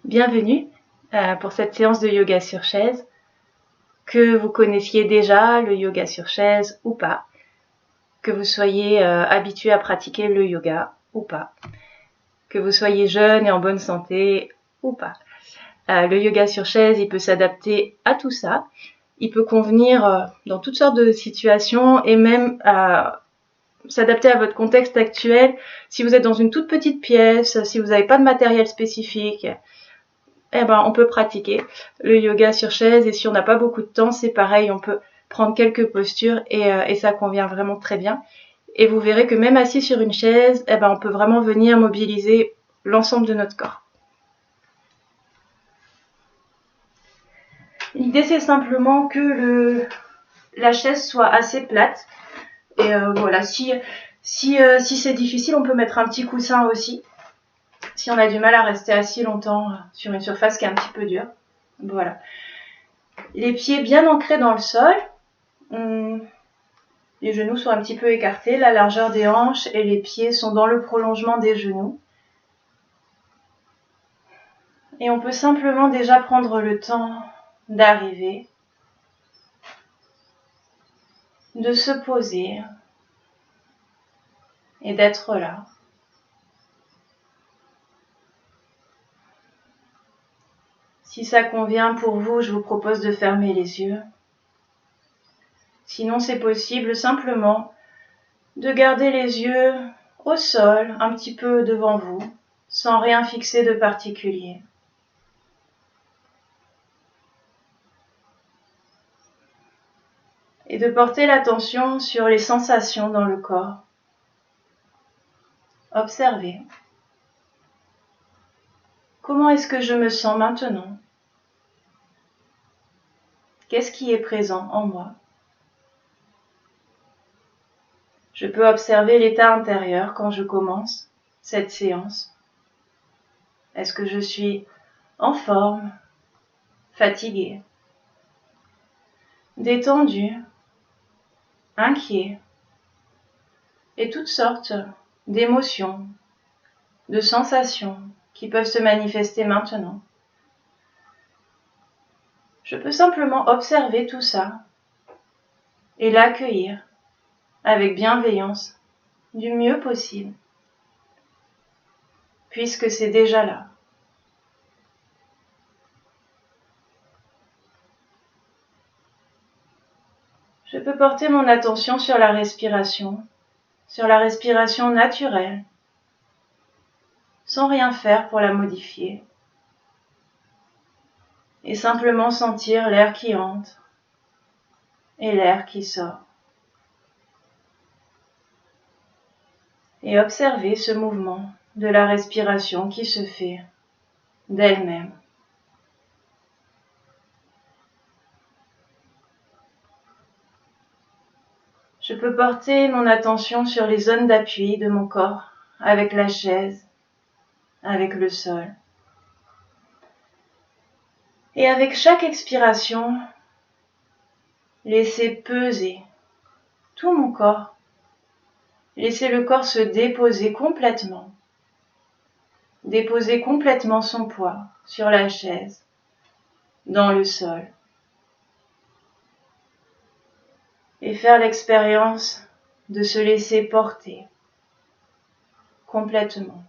Bienvenue pour cette séance de yoga sur chaise. Que vous connaissiez déjà le yoga sur chaise ou pas, que vous soyez habitué à pratiquer le yoga ou pas, que vous soyez jeune et en bonne santé ou pas. Le yoga sur chaise, il peut s'adapter à tout ça. Il peut convenir dans toutes sortes de situations et même s'adapter à votre contexte actuel. Si vous êtes dans une toute petite pièce, si vous n'avez pas de matériel spécifique, on peut pratiquer le yoga sur chaise, et si on n'a pas beaucoup de temps, c'est pareil, on peut prendre quelques postures et ça convient vraiment très bien. Et vous verrez que même assis sur une chaise, on peut vraiment venir mobiliser l'ensemble de notre corps. L'idée, c'est simplement que la chaise soit assez plate. Et voilà, si c'est difficile, on peut mettre un petit coussin aussi. Si on a du mal à rester assis longtemps sur une surface qui est un petit peu dure. Voilà. Les pieds bien ancrés dans le sol. Les genoux sont un petit peu écartés, la largeur des hanches et les pieds sont dans le prolongement des genoux. Et on peut simplement déjà prendre le temps d'arriver, de se poser et d'être là. Si ça convient pour vous, je vous propose de fermer les yeux. Sinon, c'est possible simplement de garder les yeux au sol, un petit peu devant vous, sans rien fixer de particulier. Et de porter l'attention sur les sensations dans le corps. Observez. Comment est-ce que je me sens maintenant ? Qu'est-ce qui est présent en moi ? Je peux observer l'état intérieur quand je commence cette séance. Est-ce que je suis en forme, fatiguée, détendue, inquiet, et toutes sortes d'émotions, de sensations qui peuvent se manifester maintenant. Je peux simplement observer tout ça et l'accueillir avec bienveillance du mieux possible, puisque c'est déjà là. Je peux porter mon attention sur la respiration naturelle, sans rien faire pour la modifier, et simplement sentir l'air qui entre et l'air qui sort. Et observer ce mouvement de la respiration qui se fait d'elle-même. Je peux porter mon attention sur les zones d'appui de mon corps, avec la chaise, avec le sol. Et avec chaque expiration, laisser peser tout mon corps. Laisser le corps se déposer complètement son poids sur la chaise, dans le sol. Et faire l'expérience de se laisser porter complètement.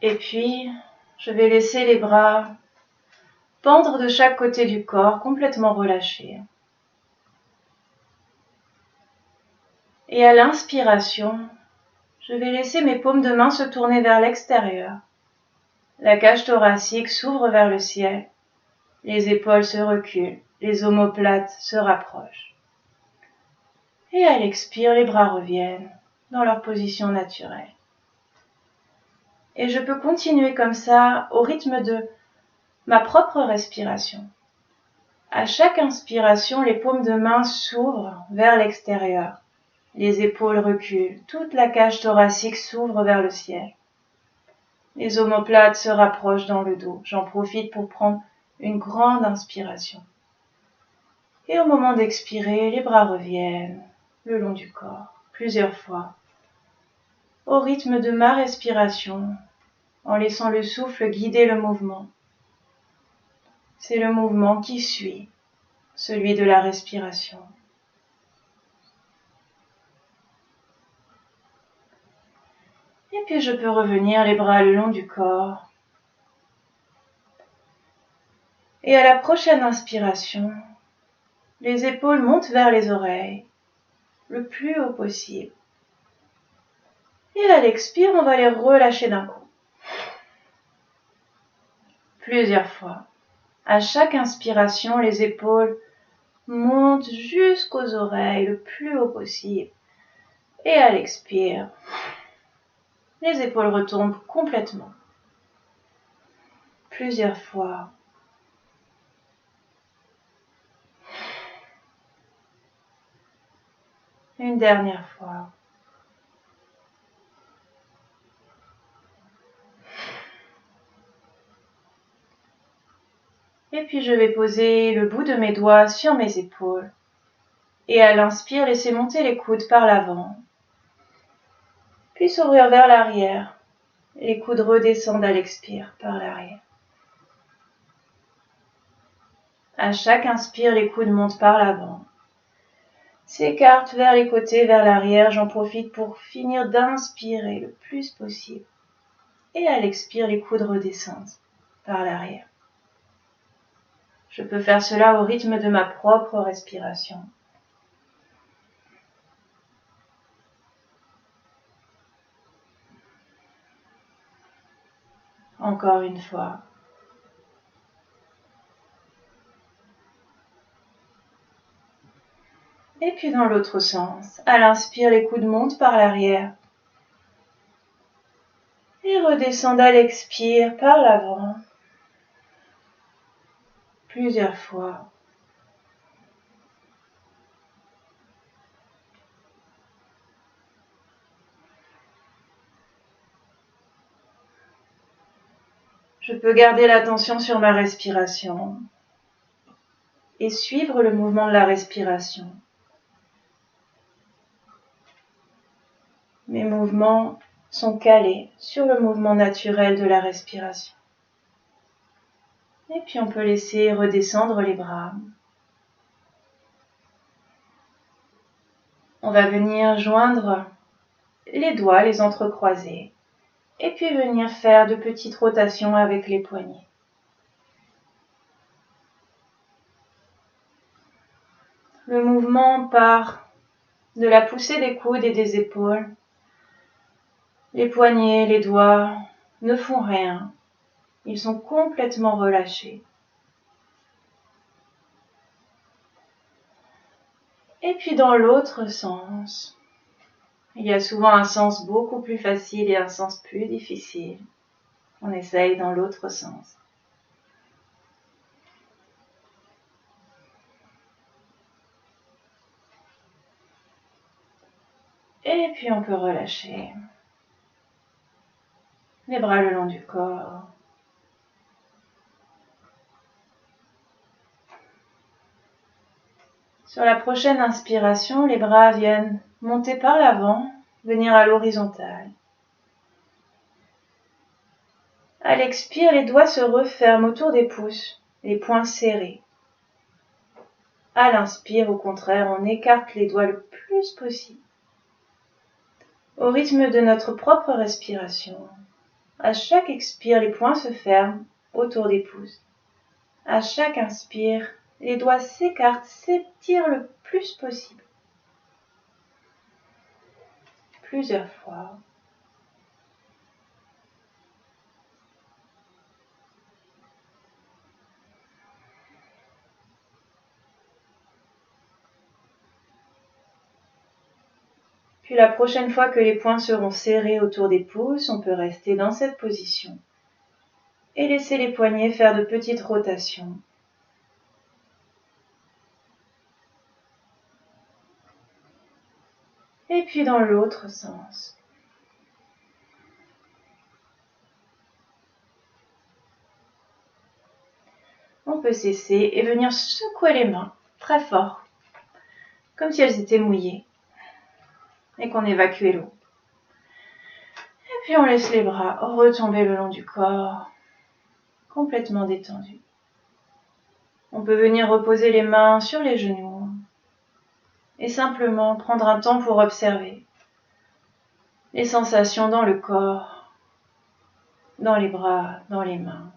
Et puis, je vais laisser les bras pendre de chaque côté du corps, complètement relâchés. Et à l'inspiration, je vais laisser mes paumes de main se tourner vers l'extérieur. La cage thoracique s'ouvre vers le ciel. Les épaules se reculent, les omoplates se rapprochent. Et à l'expire, les bras reviennent dans leur position naturelle. Et je peux continuer comme ça au rythme de ma propre respiration. À chaque inspiration, les paumes de main s'ouvrent vers l'extérieur. Les épaules reculent, toute la cage thoracique s'ouvre vers le ciel. Les omoplates se rapprochent dans le dos. J'en profite pour prendre une grande inspiration. Et au moment d'expirer, les bras reviennent le long du corps, plusieurs fois, au rythme de ma respiration, en laissant le souffle guider le mouvement. C'est le mouvement qui suit celui de la respiration. Et puis je peux revenir les bras le long du corps. Et à la prochaine inspiration, les épaules montent vers les oreilles, le plus haut possible. Et à l'expire, on va les relâcher d'un coup. Plusieurs fois. À chaque inspiration, les épaules montent jusqu'aux oreilles, le plus haut possible. Et à l'expire, les épaules retombent complètement. Plusieurs fois. Une dernière fois. Et puis je vais poser le bout de mes doigts sur mes épaules. Et à l'inspire, laisser monter les coudes par l'avant. Puis s'ouvrir vers l'arrière. Les coudes redescendent à l'expire par l'arrière. À chaque inspire, les coudes montent par l'avant. S'écartent vers les côtés, vers l'arrière. J'en profite pour finir d'inspirer le plus possible. Et à l'expire, les coudes redescendent par l'arrière. Je peux faire cela au rythme de ma propre respiration. Encore une fois. Et puis dans l'autre sens. À l'inspire, les coudes montent par l'arrière. Et redescendent à l'expire par l'avant. Plusieurs fois. Je peux garder l'attention sur ma respiration et suivre le mouvement de la respiration. Mes mouvements sont calés sur le mouvement naturel de la respiration. Et puis on peut laisser redescendre les bras. On va venir joindre les doigts, les entrecroiser. Et puis venir faire de petites rotations avec les poignets. Le mouvement part de la poussée des coudes et des épaules. Les poignets, les doigts ne font rien. Ils sont complètement relâchés. Et puis dans l'autre sens, il y a souvent un sens beaucoup plus facile et un sens plus difficile. On essaye dans l'autre sens. Et puis on peut relâcher les bras le long du corps. Sur la prochaine inspiration, les bras viennent monter par l'avant, venir à l'horizontale. À l'expire, les doigts se referment autour des pouces, les poings serrés. À l'inspire, au contraire, on écarte les doigts le plus possible. Au rythme de notre propre respiration, à chaque expire, les poings se ferment autour des pouces. À chaque inspire, les doigts s'écartent, s'étirent le plus possible. Plusieurs fois. Puis la prochaine fois que les poings seront serrés autour des pouces, on peut rester dans cette position et laisser les poignets faire de petites rotations. Et puis dans l'autre sens. On peut cesser et venir secouer les mains très fort, comme si elles étaient mouillées, et qu'on évacuait l'eau. Et puis on laisse les bras retomber le long du corps, complètement détendus. On peut venir reposer les mains sur les genoux et simplement prendre un temps pour observer les sensations dans le corps, dans les bras, dans les mains.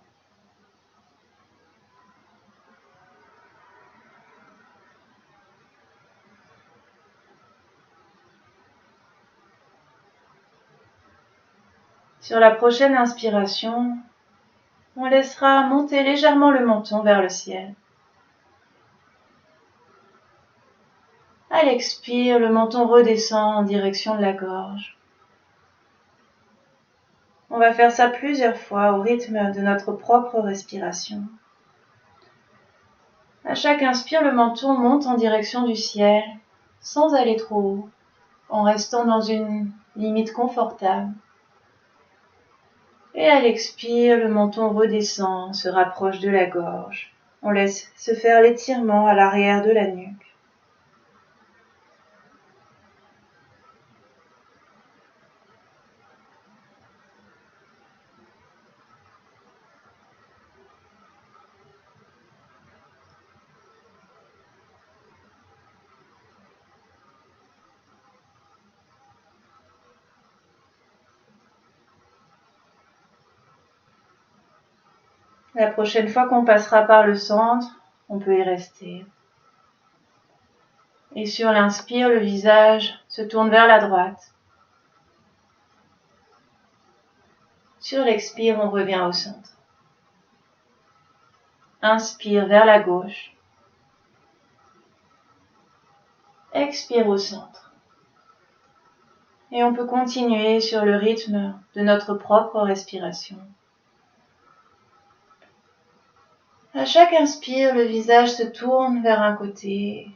Sur la prochaine inspiration, on laissera monter légèrement le menton vers le ciel. À l'expire, le menton redescend en direction de la gorge. On va faire ça plusieurs fois au rythme de notre propre respiration. À chaque inspire, le menton monte en direction du ciel, sans aller trop haut, en restant dans une limite confortable. Et à l'expire, le menton redescend, se rapproche de la gorge. On laisse se faire l'étirement à l'arrière de la nuque. La prochaine fois qu'on passera par le centre, on peut y rester. Et sur l'inspire, le visage se tourne vers la droite. Sur l'expire, on revient au centre. Inspire vers la gauche. Expire au centre. Et on peut continuer sur le rythme de notre propre respiration. À chaque inspire, le visage se tourne vers un côté.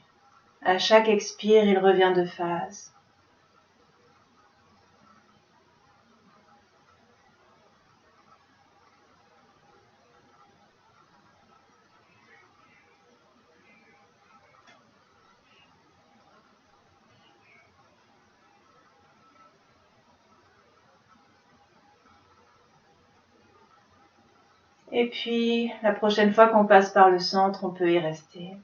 À chaque expire, il revient de face. Et puis, la prochaine fois qu'on passe par le centre, on peut y rester.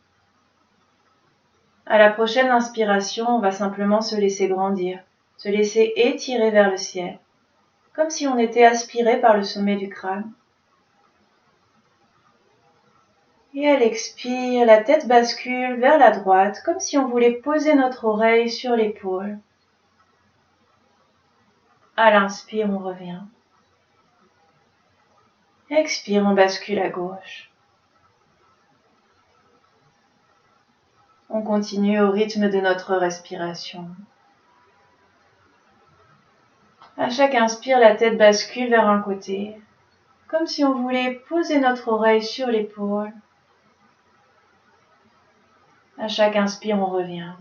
À la prochaine inspiration, on va simplement se laisser grandir, se laisser étirer vers le ciel, comme si on était aspiré par le sommet du crâne. Et à l'expire, la tête bascule vers la droite, comme si on voulait poser notre oreille sur l'épaule. À l'inspire, on revient. Expire, on bascule à gauche. On continue au rythme de notre respiration. À chaque inspire, la tête bascule vers un côté, comme si on voulait poser notre oreille sur l'épaule. À chaque inspire, on revient.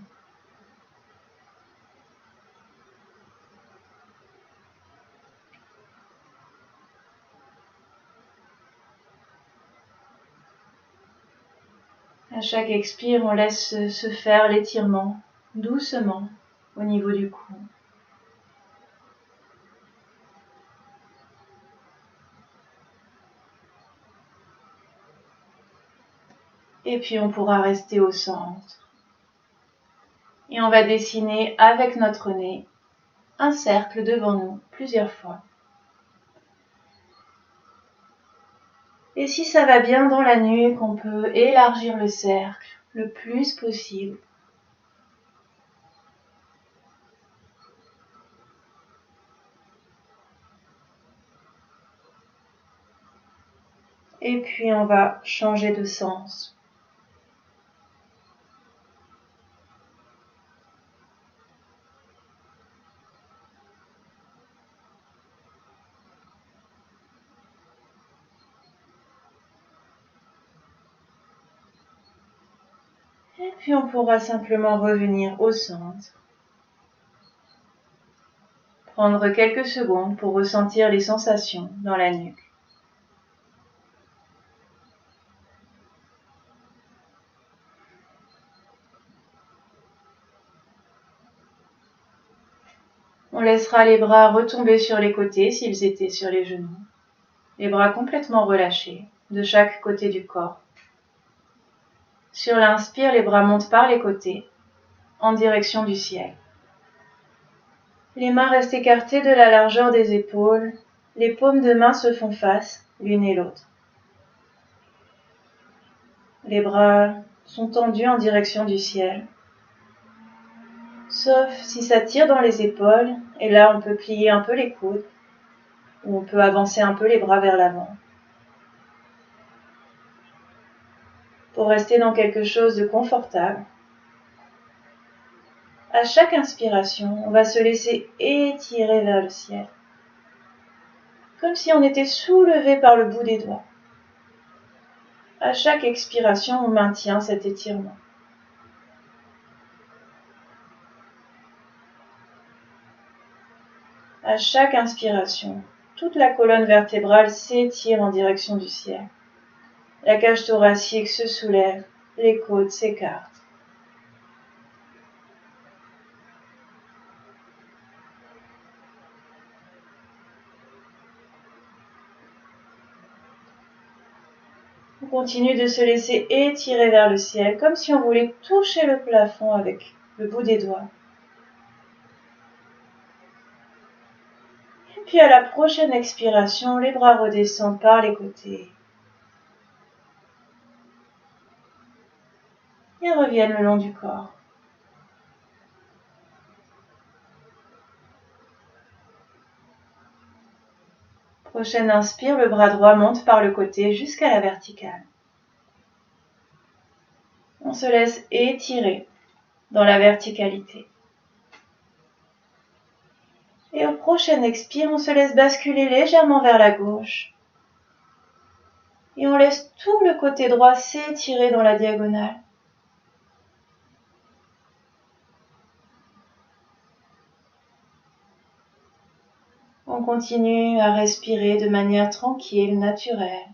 À chaque expire, on laisse se faire l'étirement, doucement, au niveau du cou. Et puis on pourra rester au centre. Et on va dessiner avec notre nez un cercle devant nous plusieurs fois. Et si ça va bien dans la nuque, on peut élargir le cercle le plus possible. Et puis on va changer de sens. Et puis on pourra simplement revenir au centre. Prendre quelques secondes pour ressentir les sensations dans la nuque. On laissera les bras retomber sur les côtés s'ils étaient sur les genoux. Les bras complètement relâchés de chaque côté du corps. Sur l'inspire, les bras montent par les côtés en direction du ciel. Les mains restent écartées de la largeur des épaules. Les paumes de main se font face l'une et l'autre. Les bras sont tendus en direction du ciel. Sauf si ça tire dans les épaules, et là on peut plier un peu les coudes, ou on peut avancer un peu les bras vers l'avant. Pour rester dans quelque chose de confortable, à chaque inspiration, on va se laisser étirer vers le ciel, comme si on était soulevé par le bout des doigts. À chaque expiration, on maintient cet étirement. À chaque inspiration, toute la colonne vertébrale s'étire en direction du ciel. La cage thoracique se soulève, les côtes s'écartent. On continue de se laisser étirer vers le ciel, comme si on voulait toucher le plafond avec le bout des doigts. Et puis à la prochaine expiration, les bras redescendent par les côtés. Et reviennent le long du corps. Prochaine inspire, le bras droit monte par le côté jusqu'à la verticale. On se laisse étirer dans la verticalité. Et au prochain expire, on se laisse basculer légèrement vers la gauche. Et on laisse tout le côté droit s'étirer dans la diagonale. On continue à respirer de manière tranquille, naturelle.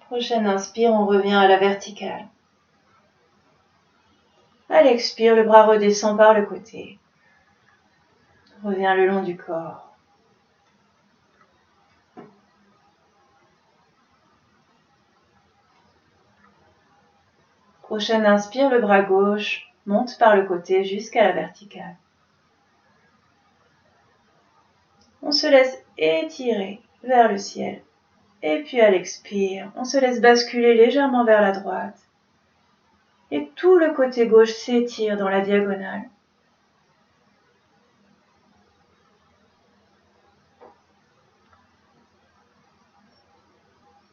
Prochaine inspire, on revient à la verticale. À l'expire, le bras redescend par le côté. Revient le long du corps. Prochaine inspire, le bras gauche monte par le côté jusqu'à la verticale. On se laisse étirer vers le ciel. Et puis à l'expire, on se laisse basculer légèrement vers la droite. Et tout le côté gauche s'étire dans la diagonale.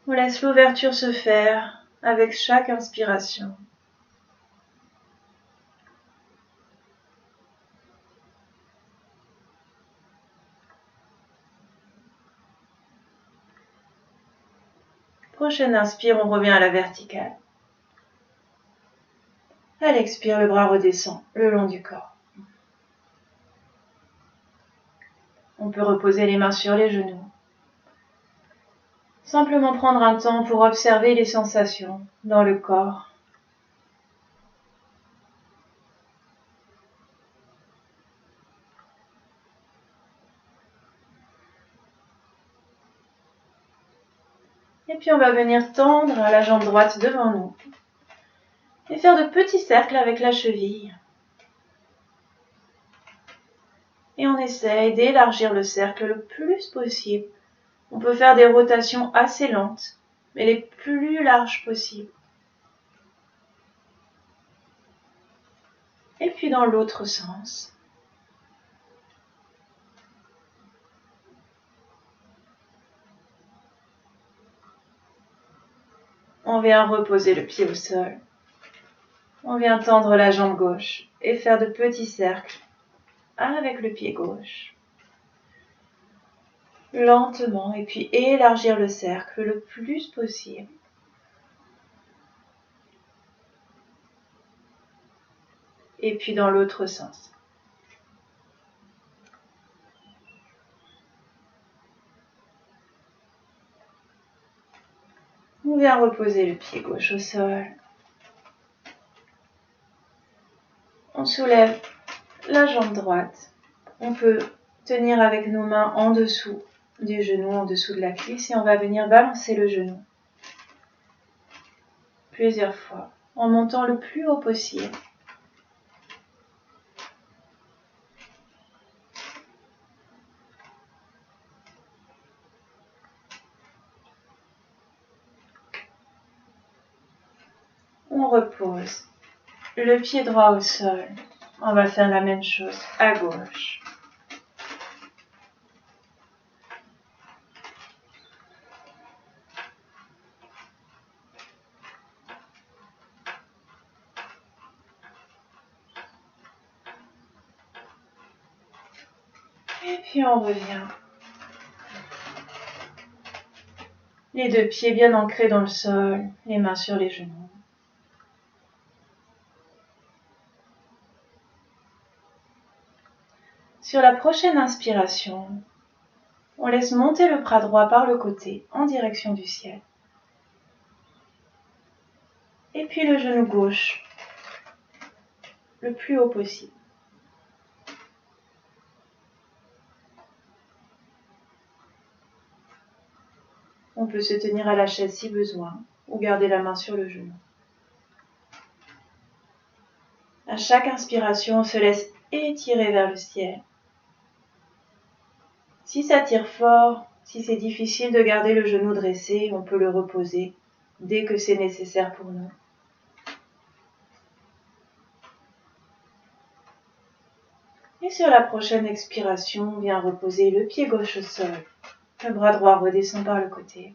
On laisse l'ouverture se faire avec chaque inspiration. Prochaine inspire, on revient à la verticale. À l'expire, le bras redescend le long du corps. On peut reposer les mains sur les genoux. Simplement prendre un temps pour observer les sensations dans le corps. Et puis on va venir tendre la jambe droite devant nous. Et faire de petits cercles avec la cheville. Et on essaye d'élargir le cercle le plus possible. On peut faire des rotations assez lentes, mais les plus larges possibles. Et puis dans l'autre sens. On vient reposer le pied au sol. On vient tendre la jambe gauche et faire de petits cercles avec le pied gauche. Lentement, et puis élargir le cercle le plus possible. Et puis dans l'autre sens. On vient reposer le pied gauche au sol. On soulève la jambe droite. On peut tenir avec nos mains en dessous du genou, en dessous de la cuisse, et on va venir balancer le genou plusieurs fois en montant le plus haut possible. On repose le pied droit au sol. On va faire la même chose à gauche. Et puis on revient. Les deux pieds bien ancrés dans le sol, les mains sur les genoux. Sur la prochaine inspiration, on laisse monter le bras droit par le côté en direction du ciel. Et puis le genou gauche, le plus haut possible. On peut se tenir à la chaise si besoin ou garder la main sur le genou. À chaque inspiration, on se laisse étirer vers le ciel. Si ça tire fort, si c'est difficile de garder le genou dressé, on peut le reposer dès que c'est nécessaire pour nous. Et sur la prochaine expiration, on vient reposer le pied gauche au sol. Le bras droit redescend par le côté.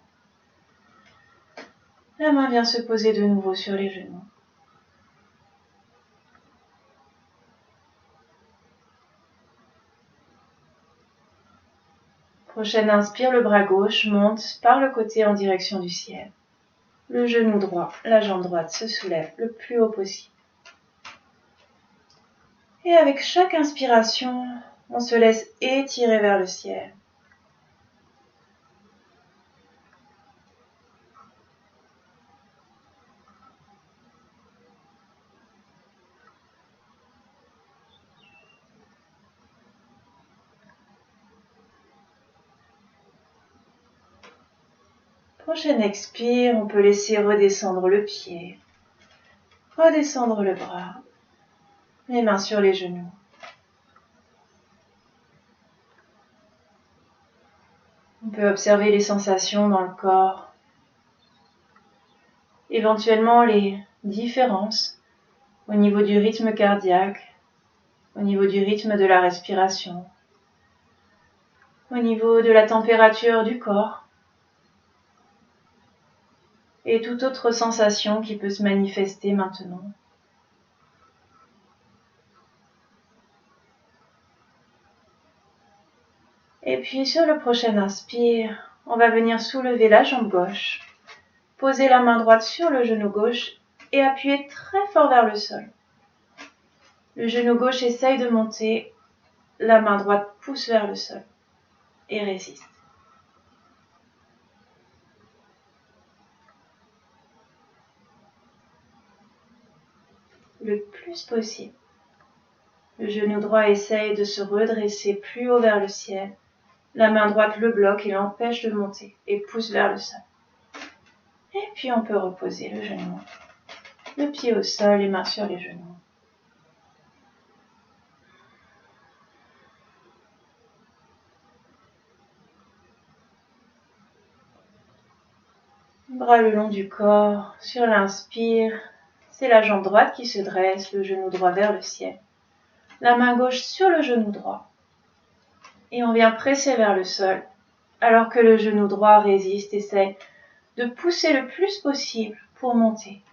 La main vient se poser de nouveau sur les genoux. Prochaine inspire, le bras gauche monte par le côté en direction du ciel. Le genou droit, la jambe droite se soulève le plus haut possible. Et avec chaque inspiration, on se laisse étirer vers le ciel. Prochaine expire, on peut laisser redescendre le pied, redescendre le bras, les mains sur les genoux. On peut observer les sensations dans le corps, éventuellement les différences au niveau du rythme cardiaque, au niveau du rythme de la respiration, au niveau de la température du corps et toute autre sensation qui peut se manifester maintenant. Et puis sur le prochain inspire, on va venir soulever la jambe gauche, poser la main droite sur le genou gauche et appuyer très fort vers le sol. Le genou gauche essaye de monter, la main droite pousse vers le sol et résiste. Le plus possible. Le genou droit essaye de se redresser plus haut vers le ciel. La main droite le bloque et l'empêche de monter et pousse vers le sol. Et puis on peut reposer le genou, le pied au sol, les mains sur les genoux. Bras le long du corps, sur l'inspire, c'est la jambe droite qui se dresse, le genou droit vers le ciel. La main gauche sur le genou droit. Et on vient presser vers le sol, alors que le genou droit résiste, essaie de pousser le plus possible pour monter.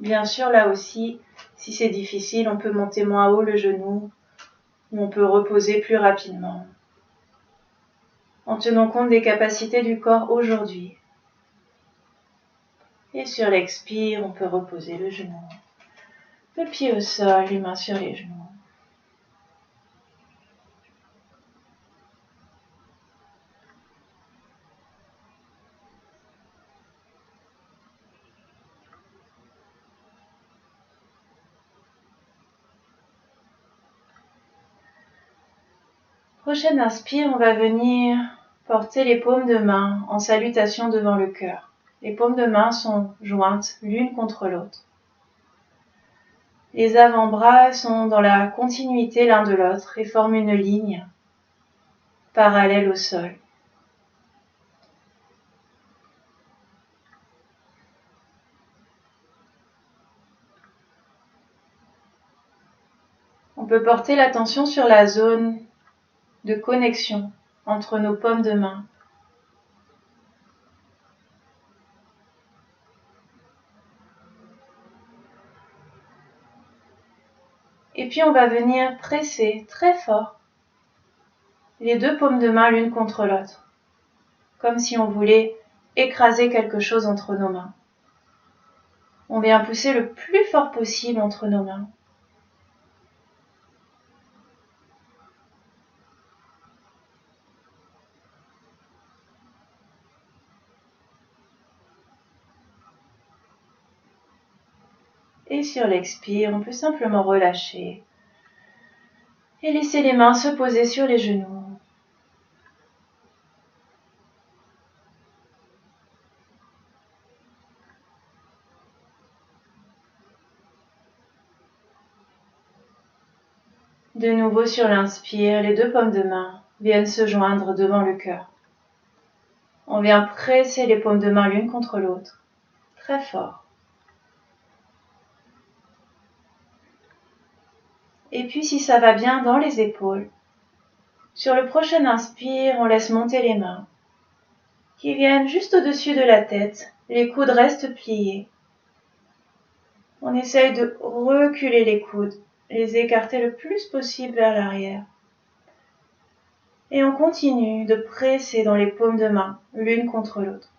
Bien sûr, là aussi, si c'est difficile, on peut monter moins haut le genou, ou on peut reposer plus rapidement, en tenant compte des capacités du corps aujourd'hui. Et sur l'expire, on peut reposer le genou, le pied au sol, les mains sur les genoux. Prochaine inspire, on va venir porter les paumes de main en salutation devant le cœur. Les paumes de main sont jointes l'une contre l'autre. Les avant-bras sont dans la continuité l'un de l'autre et forment une ligne parallèle au sol. On peut porter l'attention sur la zone de connexion entre nos paumes de main. Et puis on va venir presser très fort les deux paumes de main l'une contre l'autre, comme si on voulait écraser quelque chose entre nos mains. On vient pousser le plus fort possible entre nos mains. Et sur l'expire, on peut simplement relâcher et laisser les mains se poser sur les genoux. De nouveau sur l'inspire, les deux paumes de main viennent se joindre devant le cœur. On vient presser les paumes de main l'une contre l'autre, très fort. Et puis si ça va bien dans les épaules, sur le prochain inspire, on laisse monter les mains qui viennent juste au-dessus de la tête, les coudes restent pliés. On essaye de reculer les coudes, les écarter le plus possible vers l'arrière. Et on continue de presser dans les paumes de main, l'une contre l'autre.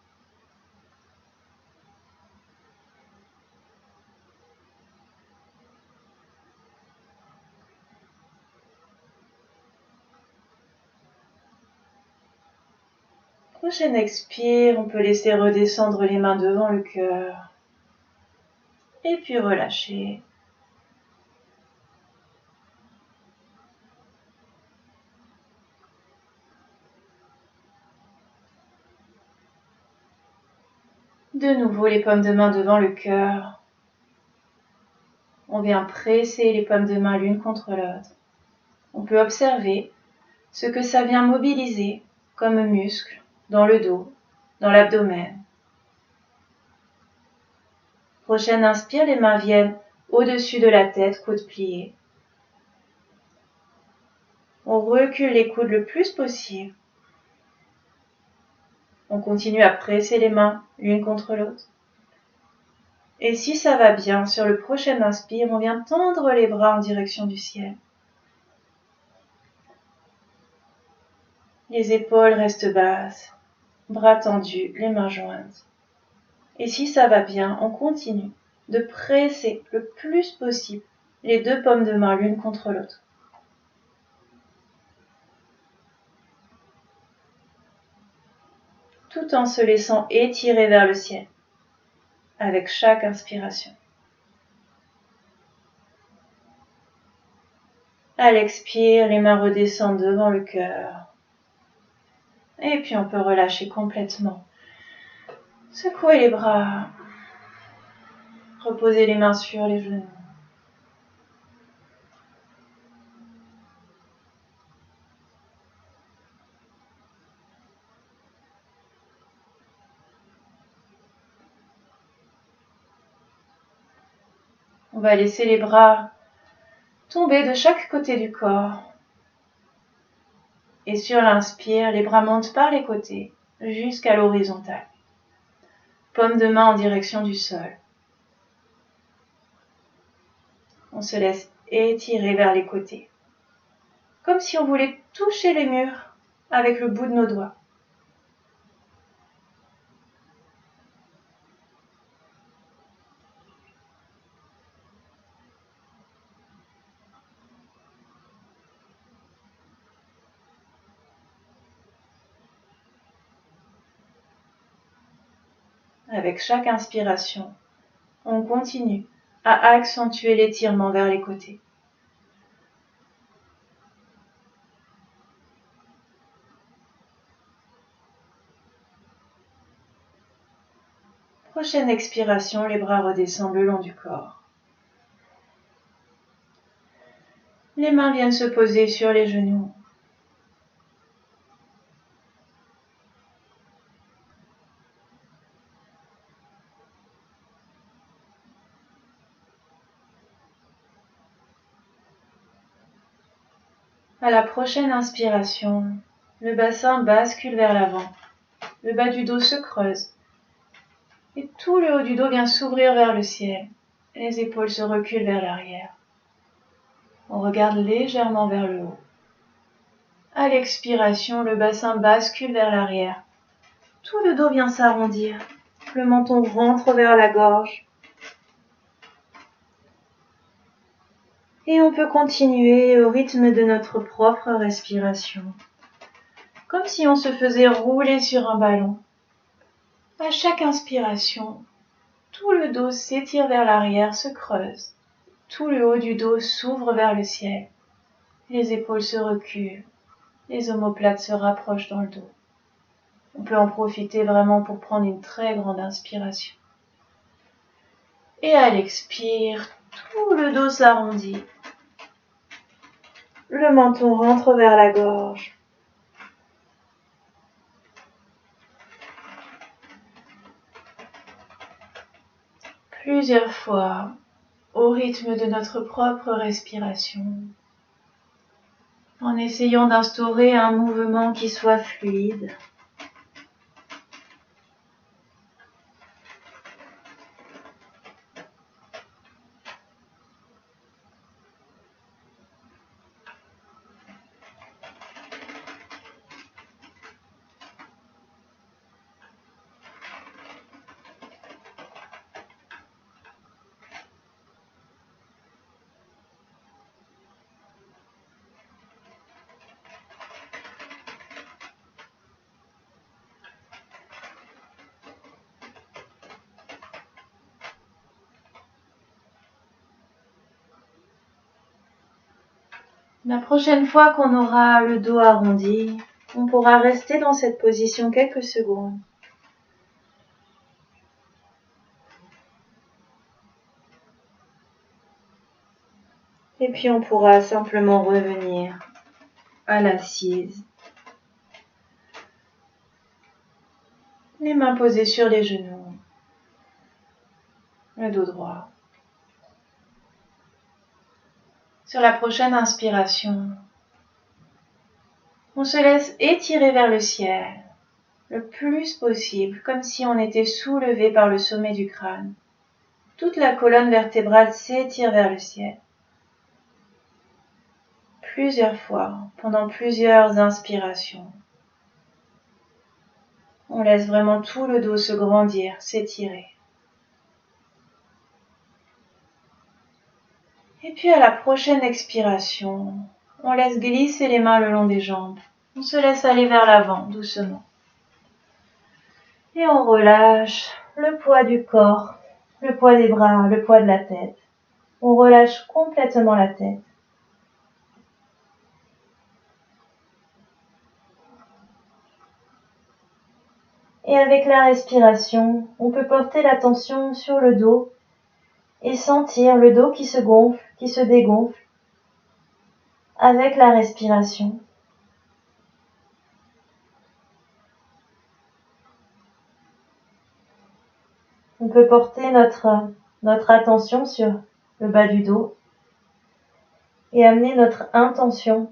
Prochaine expire, on peut laisser redescendre les mains devant le cœur. Et puis relâcher. De nouveau les paumes de main devant le cœur. On vient presser les paumes de main l'une contre l'autre. On peut observer ce que ça vient mobiliser comme muscle dans le dos, dans l'abdomen. Prochaine inspire, les mains viennent au-dessus de la tête, coudes pliés. On recule les coudes le plus possible. On continue à presser les mains l'une contre l'autre. Et si ça va bien, sur le prochain inspire, on vient tendre les bras en direction du ciel. Les épaules restent basses, bras tendus, les mains jointes. Et si ça va bien, on continue de presser le plus possible les deux paumes de main l'une contre l'autre. Tout en se laissant étirer vers le ciel avec chaque inspiration. À l'expire, les mains redescendent devant le cœur. Et puis on peut relâcher complètement. Secouer les bras. Reposer les mains sur les genoux. On va laisser les bras tomber de chaque côté du corps. Et sur l'inspire, les bras montent par les côtés jusqu'à l'horizontale. Paume de main en direction du sol. On se laisse étirer vers les côtés. Comme si on voulait toucher les murs avec le bout de nos doigts. Avec chaque inspiration, on continue à accentuer l'étirement vers les côtés. Prochaine expiration, les bras redescendent le long du corps. Les mains viennent se poser sur les genoux. À la prochaine inspiration, le bassin bascule vers l'avant. Le bas du dos se creuse. Et tout le haut du dos vient s'ouvrir vers le ciel. Les épaules se reculent vers l'arrière. On regarde légèrement vers le haut. À l'expiration, le bassin bascule vers l'arrière. Tout le dos vient s'arrondir. Le menton rentre vers la gorge. Et on peut continuer au rythme de notre propre respiration. Comme si on se faisait rouler sur un ballon. À chaque inspiration, tout le dos s'étire vers l'arrière, se creuse. Tout le haut du dos s'ouvre vers le ciel. Les épaules se reculent. Les omoplates se rapprochent dans le dos. On peut en profiter vraiment pour prendre une très grande inspiration. Et à l'expire, tout le dos s'arrondit. Le menton rentre vers la gorge. Plusieurs fois, au rythme de notre propre respiration, en essayant d'instaurer un mouvement qui soit fluide. La prochaine fois qu'on aura le dos arrondi, on pourra rester dans cette position quelques secondes. Et puis on pourra simplement revenir à l'assise. Les mains posées sur les genoux. Le dos droit. Sur la prochaine inspiration, on se laisse étirer vers le ciel le plus possible, comme si on était soulevé par le sommet du crâne. Toute la colonne vertébrale s'étire vers le ciel. Plusieurs fois, pendant plusieurs inspirations. On laisse vraiment tout le dos se grandir, s'étirer. Et puis à la prochaine expiration, on laisse glisser les mains le long des jambes. On se laisse aller vers l'avant, doucement. Et on relâche le poids du corps, le poids des bras, le poids de la tête. On relâche complètement la tête. Et avec la respiration, on peut porter l'attention sur le dos et sentir le dos qui se gonfle, qui se dégonfle avec la respiration. On peut porter notre attention sur le bas du dos et amener notre intention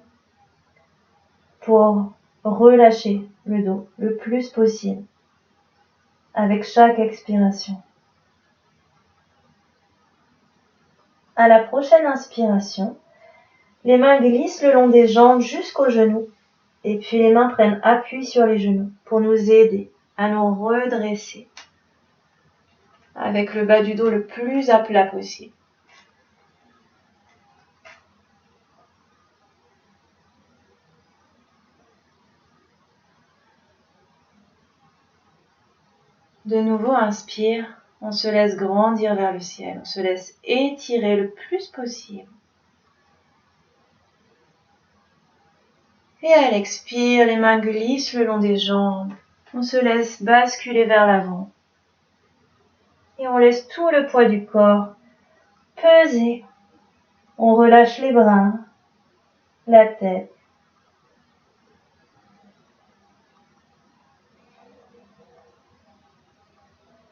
pour relâcher le dos le plus possible avec chaque expiration. À la prochaine inspiration, les mains glissent le long des jambes jusqu'aux genoux et puis les mains prennent appui sur les genoux pour nous aider à nous redresser avec le bas du dos le plus à plat possible. De nouveau, inspire, on se laisse grandir vers le ciel, on se laisse étirer le plus possible. Et à l'expire, les mains glissent le long des jambes, on se laisse basculer vers l'avant. Et on laisse tout le poids du corps peser. On relâche les bras, la tête.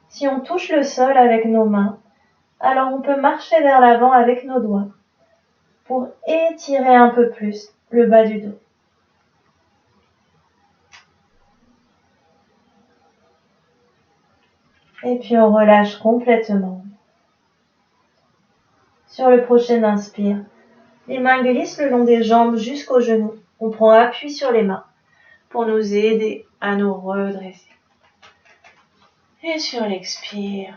Si on touche le sol avec nos mains, alors on peut marcher vers l'avant avec nos doigts pour étirer un peu plus le bas du dos. Et puis on relâche complètement. Sur le prochain inspire, les mains glissent le long des jambes jusqu'aux genoux. On prend appui sur les mains pour nous aider à nous redresser. Et sur l'expire,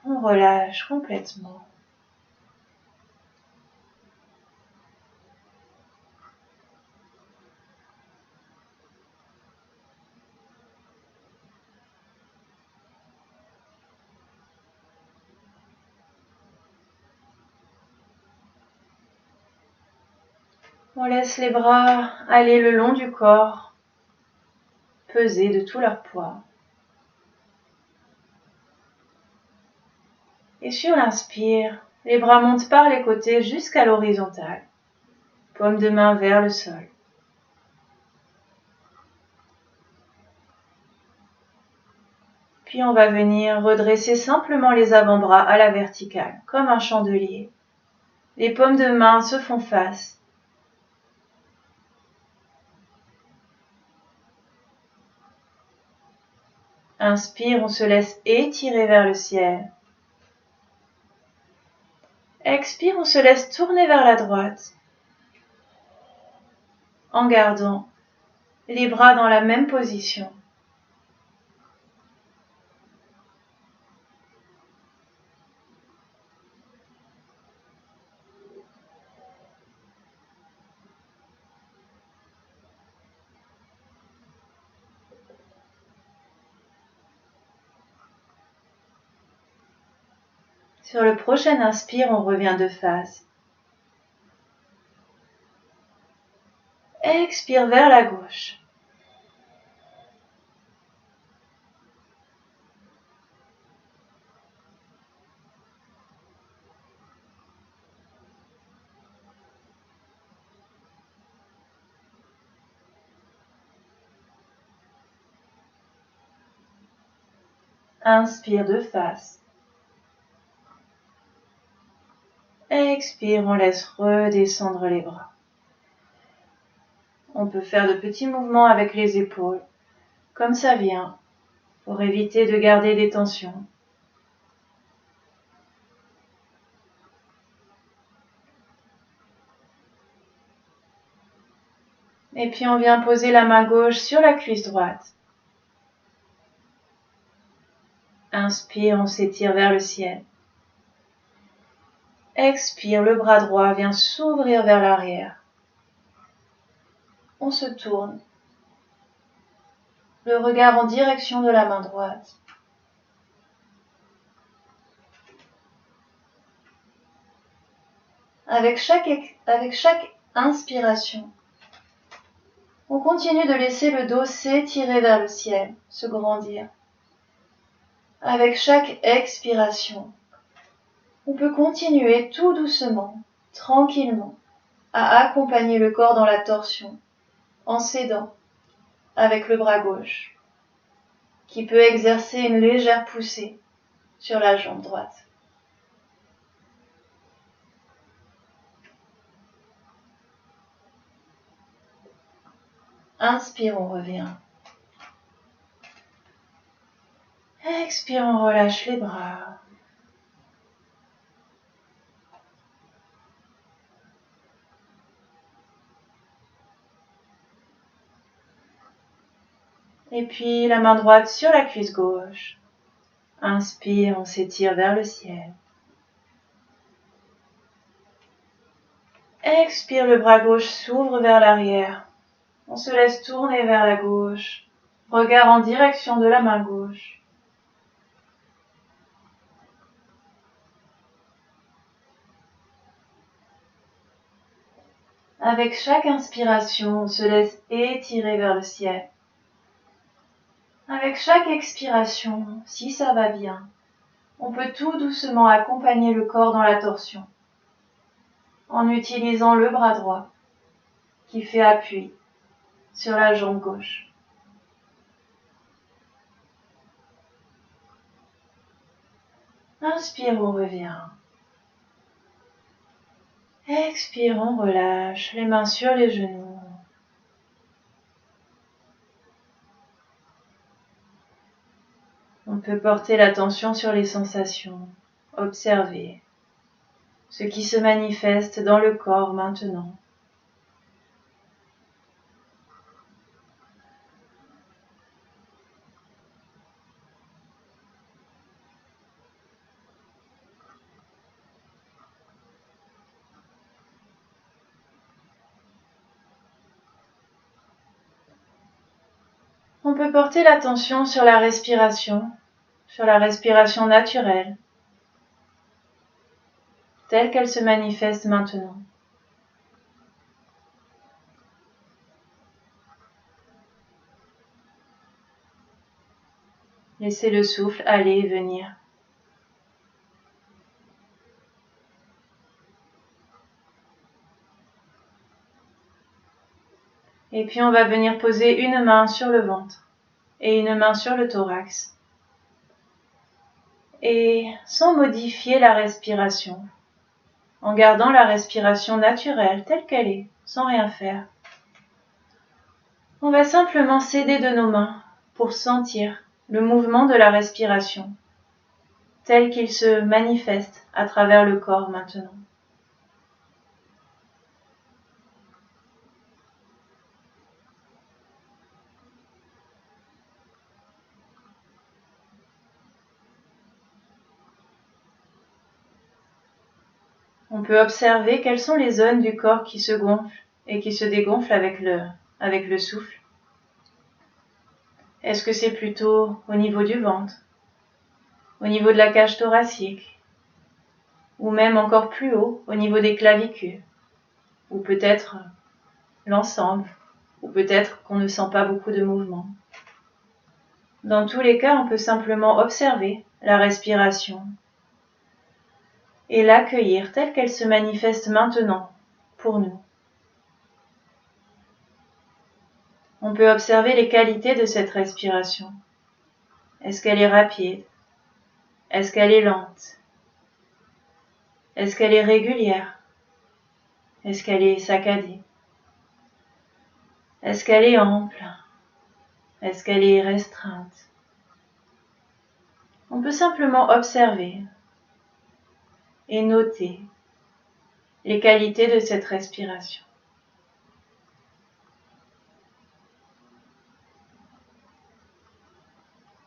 on relâche complètement. On laisse les bras aller le long du corps, peser de tout leur poids. Et sur l'inspire, les bras montent par les côtés jusqu'à l'horizontale, paume de main vers le sol. Puis on va venir redresser simplement les avant-bras à la verticale, comme un chandelier. Les paumes de main se font face. Inspire, on se laisse étirer vers le ciel. Expire, on se laisse tourner vers la droite, en gardant les bras dans la même position. Sur le prochain inspire, on revient de face. Expire vers la gauche. Inspire de face. Expire, on laisse redescendre les bras. On peut faire de petits mouvements avec les épaules, comme ça vient, pour éviter de garder des tensions. Et puis on vient poser la main gauche sur la cuisse droite. Inspire, on s'étire vers le ciel. Expire, le bras droit vient s'ouvrir vers l'arrière. On se tourne. Le regard en direction de la main droite. Avec chaque inspiration, on continue de laisser le dos s'étirer vers le ciel, se grandir. Avec chaque expiration, on peut continuer tout doucement, tranquillement, à accompagner le corps dans la torsion, en s'aidant avec le bras gauche, qui peut exercer une légère poussée sur la jambe droite. Inspire, on revient. Expire, on relâche les bras. Et puis la main droite sur la cuisse gauche. Inspire, on s'étire vers le ciel. Expire, le bras gauche s'ouvre vers l'arrière. On se laisse tourner vers la gauche. Regard en direction de la main gauche. Avec chaque inspiration, on se laisse étirer vers le ciel. Avec chaque expiration, si ça va bien, On peut tout doucement accompagner le corps dans la torsion en utilisant le bras droit qui fait appui sur la jambe gauche. Inspire, on revient. Expire, on relâche les mains sur les genoux. On peut porter l'attention sur les sensations, observer ce qui se manifeste dans le corps maintenant. On peut porter l'attention sur la respiration naturelle, telle qu'elle se manifeste maintenant. Laissez le souffle aller et venir. Et puis on va venir poser une main sur le ventre et une main sur le thorax. Et sans modifier la respiration, en gardant la respiration naturelle telle qu'elle est, sans rien faire, on va simplement s'aider de nos mains pour sentir le mouvement de la respiration tel qu'il se manifeste à travers le corps maintenant. On peut observer quelles sont les zones du corps qui se gonflent et qui se dégonflent avec le souffle. Est-ce que c'est plutôt au niveau du ventre, au niveau de la cage thoracique, ou même encore plus haut, au niveau des clavicules, ou peut-être l'ensemble, ou peut-être qu'on ne sent pas beaucoup de mouvement. Dans tous les cas, on peut simplement observer la respiration et l'accueillir telle qu'elle se manifeste maintenant pour nous. On peut observer les qualités de cette respiration. Est-ce qu'elle est rapide? Est-ce qu'elle est lente? Est-ce qu'elle est régulière? Est-ce qu'elle est saccadée? Est-ce qu'elle est ample? Est-ce qu'elle est restreinte? On peut simplement observer et noter les qualités de cette respiration.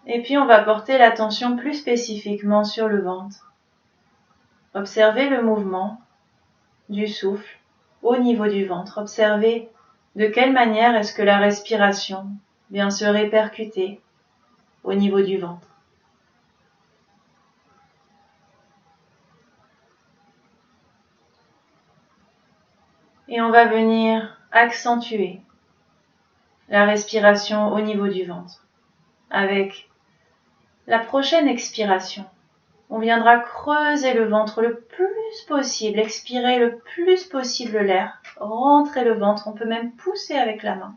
Et puis on va porter l'attention plus spécifiquement sur le ventre. Observez le mouvement du souffle au niveau du ventre. Observez de quelle manière est-ce que la respiration vient se répercuter au niveau du ventre. Et on va venir accentuer la respiration au niveau du ventre. Avec la prochaine expiration, on viendra creuser le ventre le plus possible, expirer le plus possible l'air, rentrer le ventre, on peut même pousser avec la main.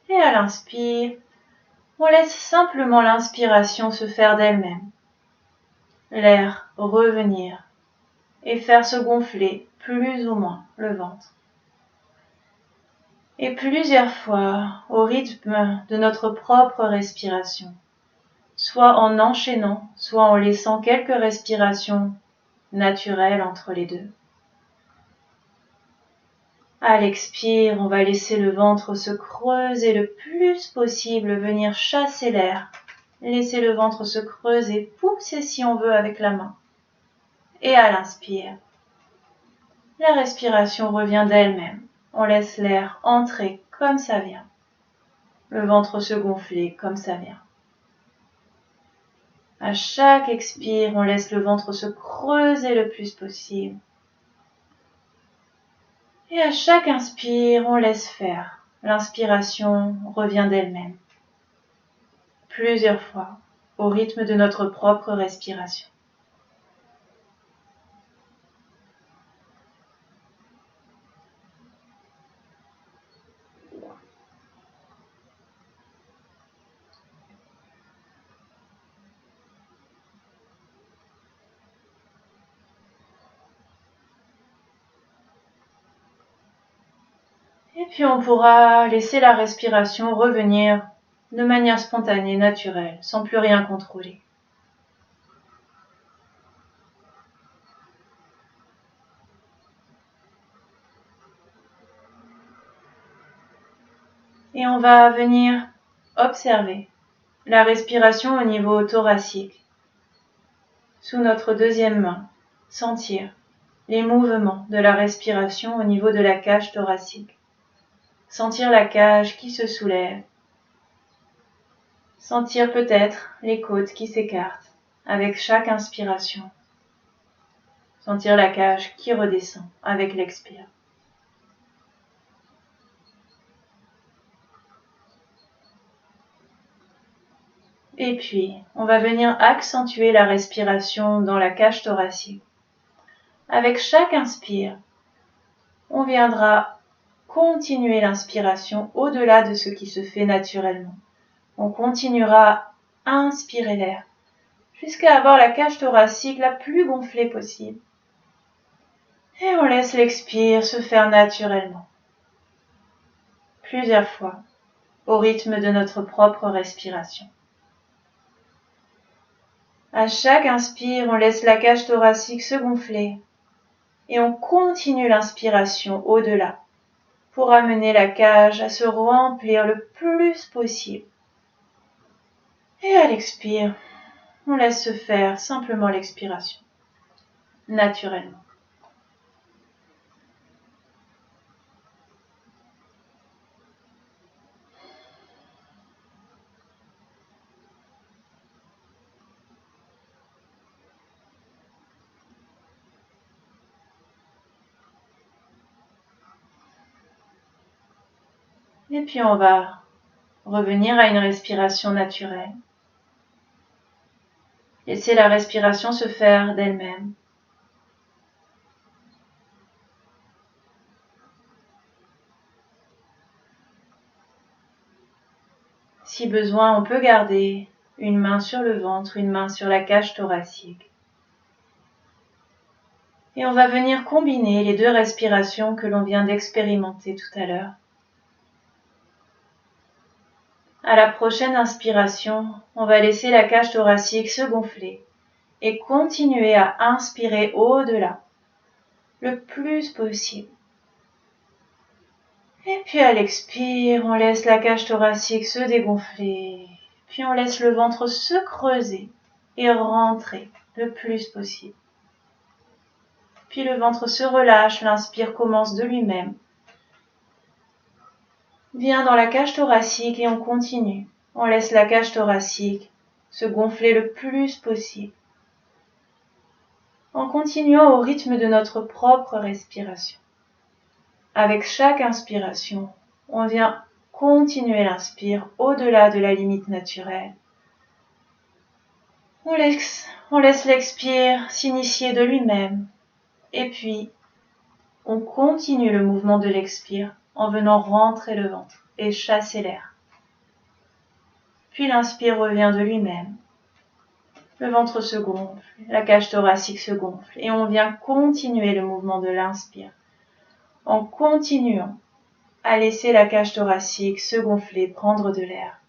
Et à l'inspire, on laisse simplement l'inspiration se faire d'elle-même. L'air revenir et faire se gonfler plus ou moins le ventre. Et plusieurs fois au rythme de notre propre respiration, soit en enchaînant, soit en laissant quelques respirations naturelles entre les deux. À l'expire, on va laisser le ventre se creuser le plus possible, venir chasser l'air. Laisser le ventre se creuser, pousser si on veut avec la main. Et à l'inspire, la respiration revient d'elle-même. On laisse l'air entrer comme ça vient. Le ventre se gonfler comme ça vient. À chaque expire, on laisse le ventre se creuser le plus possible. Et à chaque inspire, on laisse faire. L'inspiration revient d'elle-même. Plusieurs fois, au rythme de notre propre respiration. Et puis on pourra laisser la respiration revenir de manière spontanée, naturelle, sans plus rien contrôler. Et on va venir observer la respiration au niveau thoracique. Sous notre deuxième main, sentir les mouvements de la respiration au niveau de la cage thoracique. Sentir la cage qui se soulève. Sentir peut-être les côtes qui s'écartent avec chaque inspiration. Sentir la cage qui redescend avec l'expire. Et puis, on va venir accentuer la respiration dans la cage thoracique. Avec chaque inspire, on viendra continuer l'inspiration au-delà de ce qui se fait naturellement. On continuera à inspirer l'air jusqu'à avoir la cage thoracique la plus gonflée possible. Et on laisse l'expire se faire naturellement. Plusieurs fois, au rythme de notre propre respiration. À chaque inspire, on laisse la cage thoracique se gonfler et on continue l'inspiration au-delà pour amener la cage à se remplir le plus possible. Et à l'expire, on laisse se faire simplement l'expiration, naturellement. Et puis on va revenir à une respiration naturelle. Laissez la respiration se faire d'elle-même. Si besoin, on peut garder une main sur le ventre, une main sur la cage thoracique. Et on va venir combiner les deux respirations que l'on vient d'expérimenter tout à l'heure. À la prochaine inspiration, on va laisser la cage thoracique se gonfler et continuer à inspirer au-delà, le plus possible. Et puis à l'expire, on laisse la cage thoracique se dégonfler, puis on laisse le ventre se creuser et rentrer le plus possible. Puis le ventre se relâche, l'inspire commence de lui-même. Viens dans la cage thoracique et on continue. On laisse la cage thoracique se gonfler le plus possible. En continuant au rythme de notre propre respiration. Avec chaque inspiration, on vient continuer l'inspire au-delà de la limite naturelle. On laisse l'expire s'initier de lui-même. Et puis, on continue le mouvement de l'expire en venant rentrer le ventre et chasser l'air. Puis l'inspire revient de lui-même. Le ventre se gonfle, la cage thoracique se gonfle et on vient continuer le mouvement de l'inspire en continuant à laisser la cage thoracique se gonfler, prendre de l'air.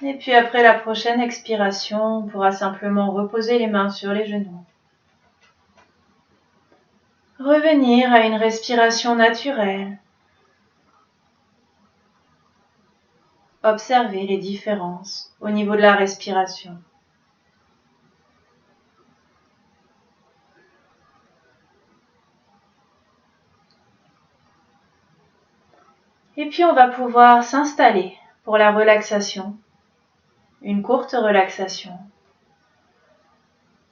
Et puis après la prochaine expiration, on pourra simplement reposer les mains sur les genoux. Revenir à une respiration naturelle. Observer les différences au niveau de la respiration. Et puis on va pouvoir s'installer pour la relaxation. Une courte relaxation.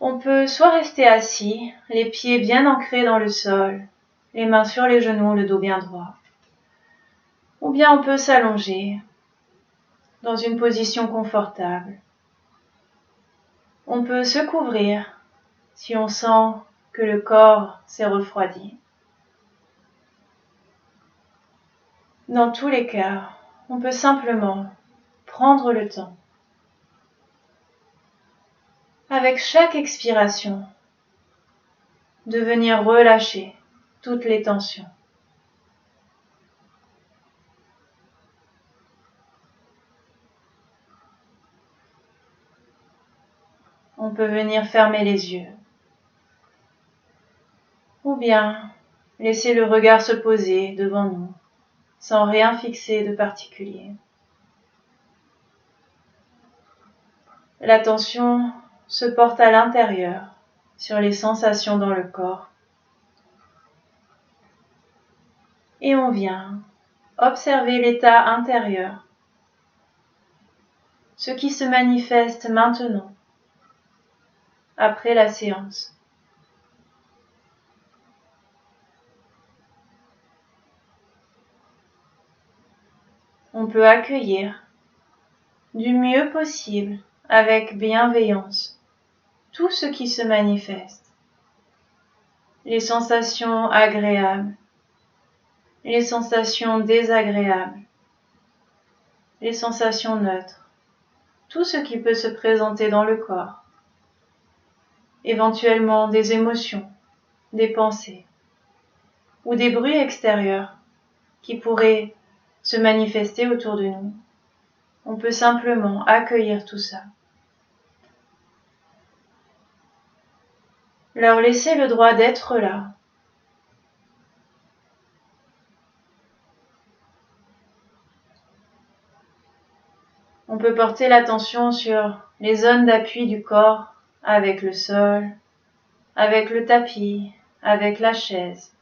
On peut soit rester assis, les pieds bien ancrés dans le sol, les mains sur les genoux, le dos bien droit. Ou bien on peut s'allonger dans une position confortable. On peut se couvrir si on sent que le corps s'est refroidi. Dans tous les cas, on peut simplement prendre le temps. Avec chaque expiration, de venir relâcher toutes les tensions. On peut venir fermer les yeux ou bien laisser le regard se poser devant nous sans rien fixer de particulier. L'attention se porte à l'intérieur sur les sensations dans le corps et on vient observer l'état intérieur, ce qui se manifeste maintenant après la séance. On peut accueillir du mieux possible, avec bienveillance, tout ce qui se manifeste. Les sensations agréables, les sensations désagréables, les sensations neutres, tout ce qui peut se présenter dans le corps. Éventuellement des émotions, des pensées ou des bruits extérieurs qui pourraient se manifester autour de nous. On peut simplement accueillir tout ça. Leur laisser le droit d'être là. On peut porter l'attention sur les zones d'appui du corps avec le sol, avec le tapis, avec la chaise.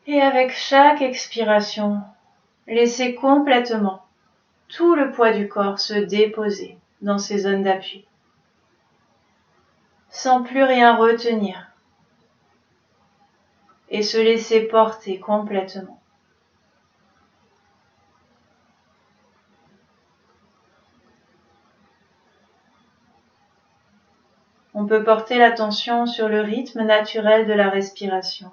Et avec chaque expiration, laissez complètement tout le poids du corps se déposer dans ces zones d'appui, sans plus rien retenir, et se laisser porter complètement. On peut porter l'attention sur le rythme naturel de la respiration.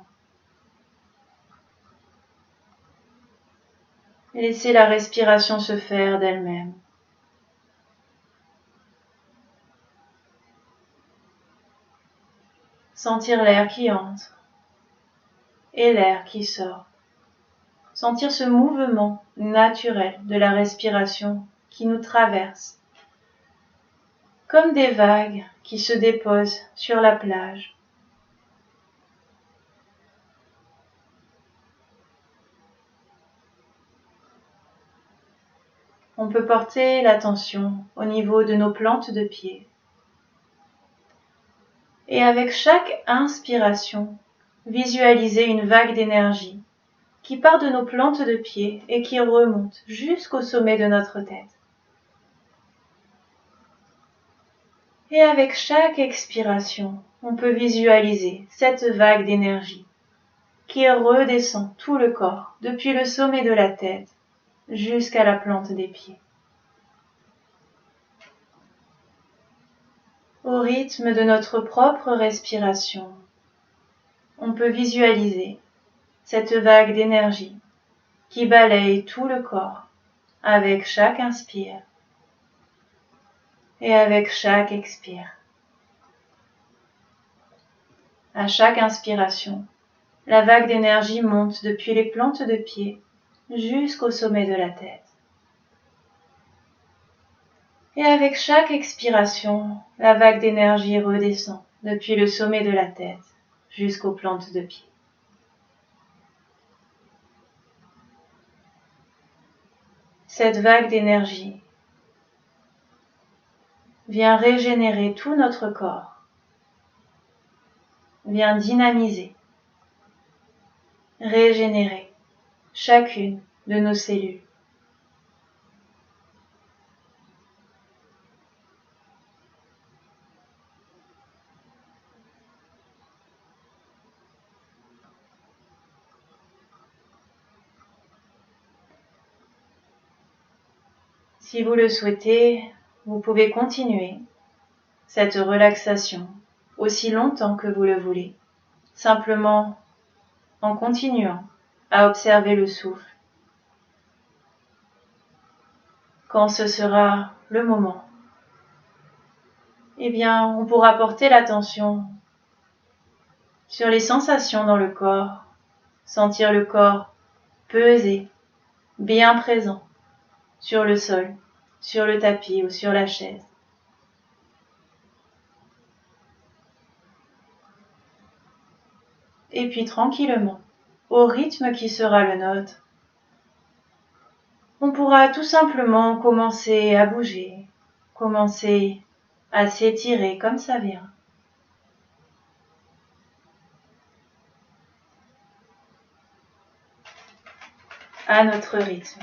Laissez la respiration se faire d'elle-même. Sentir l'air qui entre et l'air qui sort. Sentir ce mouvement naturel de la respiration qui nous traverse, comme des vagues qui se déposent sur la plage. On peut porter l'attention au niveau de nos plantes de pied. Et avec chaque inspiration, visualiser une vague d'énergie qui part de nos plantes de pied et qui remonte jusqu'au sommet de notre tête. Et avec chaque expiration, on peut visualiser cette vague d'énergie qui redescend tout le corps depuis le sommet de la tête jusqu'à la plante des pieds. Au rythme de notre propre respiration, on peut visualiser cette vague d'énergie qui balaye tout le corps avec chaque inspire et avec chaque expire. À chaque inspiration, la vague d'énergie monte depuis les plantes de pied jusqu'au sommet de la tête. Et avec chaque expiration, la vague d'énergie redescend depuis le sommet de la tête jusqu'aux plantes de pied. Cette vague d'énergie vient régénérer tout notre corps, vient dynamiser, régénérer chacune de nos cellules. Si vous le souhaitez, vous pouvez continuer cette relaxation aussi longtemps que vous le voulez, simplement en continuant à observer le souffle. Quand ce sera le moment, eh bien, on pourra porter l'attention sur les sensations dans le corps, sentir le corps peser, bien présent, sur le sol, sur le tapis ou sur la chaise. Et puis tranquillement, au rythme qui sera le nôtre, on pourra tout simplement commencer à bouger, commencer à s'étirer comme ça vient. À notre rythme.